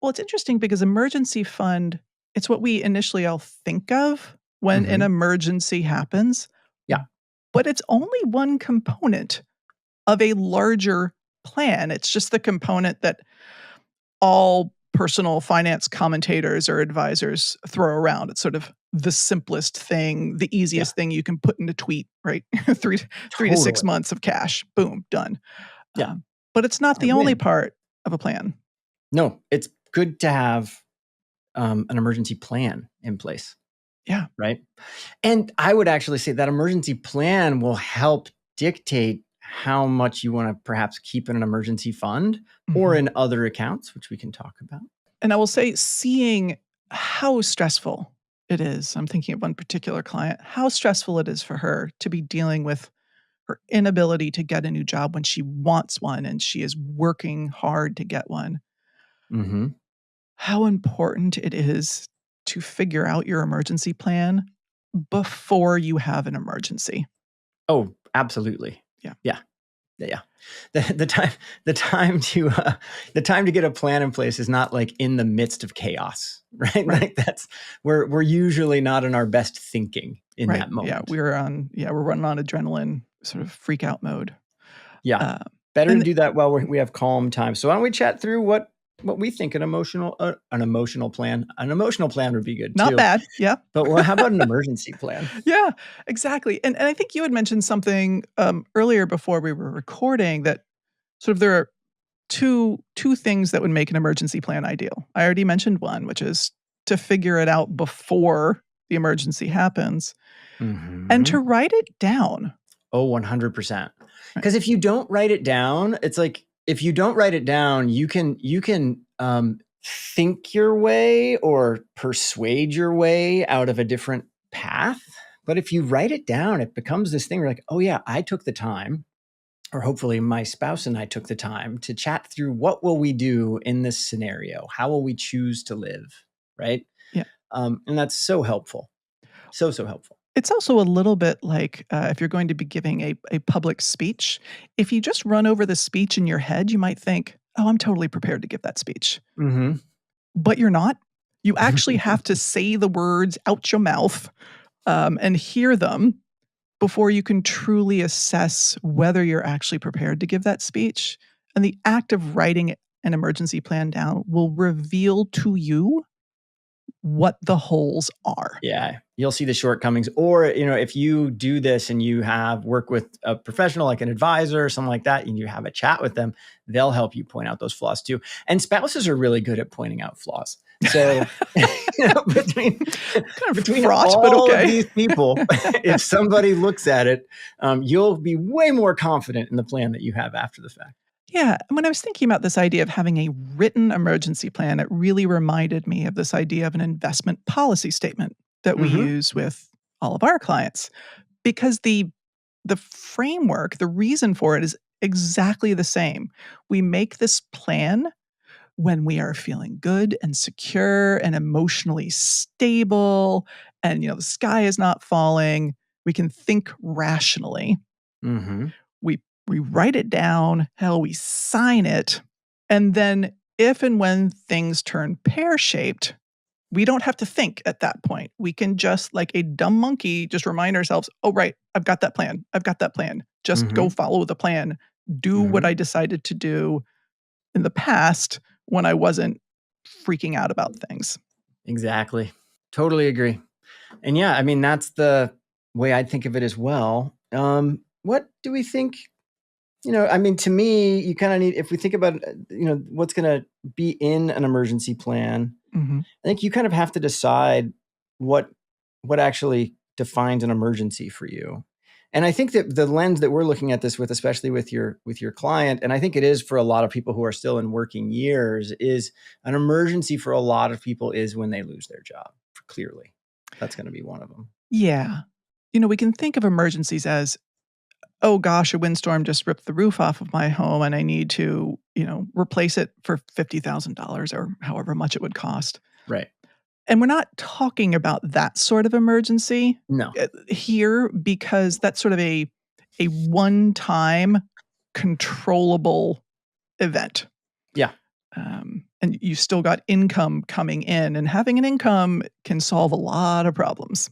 Well, it's interesting because emergency fund, it's what we initially all think of when an Mhm. emergency happens. Yeah. But it's only one component of a larger plan. It's just the component that all personal finance commentators or advisors throw around. It's sort of the simplest thing, the Yeah. easiest thing you can put in a tweet, right? three to 6 Totally. months of cash, boom, done. Yeah. But it's not It's a the only win. part of a plan. No, it's good to have an emergency plan in place, Yeah. right? And I would actually say that emergency plan will help dictate how much you want to perhaps keep in an emergency fund or Mhm. in other accounts, which we can talk about. And I will say, seeing how stressful it is, I'm thinking of one particular client, how stressful it is for her to be dealing with her inability to get a new job when she wants one and she is working hard to get one. Mm-hmm. How important it is to figure out your emergency plan before you have an emergency. Oh, absolutely. Yeah. Yeah. Yeah. The time the time to the time to get a plan in place is not like in the midst of chaos, right? Right. Like that's we're usually not in our best thinking in Right. that Yeah. moment. We're running on adrenaline, sort of freak out mode. Yeah. Uh, Better to and do that while we have calm time. So why don't we chat through what we think an emotional plan? An emotional plan would be good Not too. bad. Yeah. But well, how about an emergency plan? Yeah, exactly. And I think you had mentioned something earlier before we were recording that sort of there are two things that would make an emergency plan ideal. I already mentioned one, which is to figure it out before the emergency happens and Mm-hmm. to write it down. Oh, 100%. Right. Because if you don't write it down, it's like if you don't write it down, you can think your way or persuade your way out of a different path. But if you write it down, it becomes this thing where like, oh yeah, I took the time, or hopefully my spouse and I took the time to chat through what will we do in this scenario? How will we choose to live? Right. Yeah. And that's so helpful. So helpful. It's also a little bit like if you're going to be giving a public speech, if you just run over the speech in your head, you might think, oh, I'm totally prepared to give that speech. Mm-hmm. But you're not. You actually have to say the words out your mouth and hear them before you can truly assess whether you're actually prepared to give that speech. And the act of writing an emergency plan down will reveal to you what the holes are. Yeah, you'll see the shortcomings. Or, if you do this and you have work with a professional like an advisor or something like that, and you have a chat with them, they'll help you point out those flaws too. And spouses are really good at pointing out flaws. So between Kind of between fraught, but all of okay. these people, if somebody looks at it, you'll be way more confident in the plan that you have after the fact. Yeah, and when I was thinking about this idea of having a written emergency plan, it really reminded me of this idea of an investment policy statement that we Mm-hmm. use with all of our clients because the framework, the reason for it is exactly the same. We make this plan when we are feeling good and secure and emotionally stable and the sky is not falling. We can think rationally. Mm-hmm. We write it down, hell, we sign it, and then if and when things turn pear-shaped, we don't have to think at that point. We can just, like a dumb monkey, just remind ourselves, "Oh, right, I've got that plan. I've got that plan. Just go Mm-hmm. follow the plan. Do what Mm-hmm. I decided to do in the past when I wasn't freaking out about things." Exactly. Totally agree. And yeah, I mean, that's the way I think of it as well. What do we think? I mean, to me, you kind of need, if we think about, what's going to be in an emergency plan, Mhm. I think you kind of have to decide what what actually defines an emergency for you. And I think that the lens that we're looking at this with, especially with your client, and I think it is for a lot of people who are still in working years, is an emergency for a lot of people is when they lose their job. Clearly, that's going to be one of them. Yeah. We can think of emergencies as, "Oh gosh, a windstorm just ripped the roof off of my home and I need to, replace it for $50,000 or however much it would cost." Right. And we're not talking about that sort of emergency No. here because that's sort of a one-time controllable event. Yeah. and you still got income coming in, and having an income can solve a lot of problems.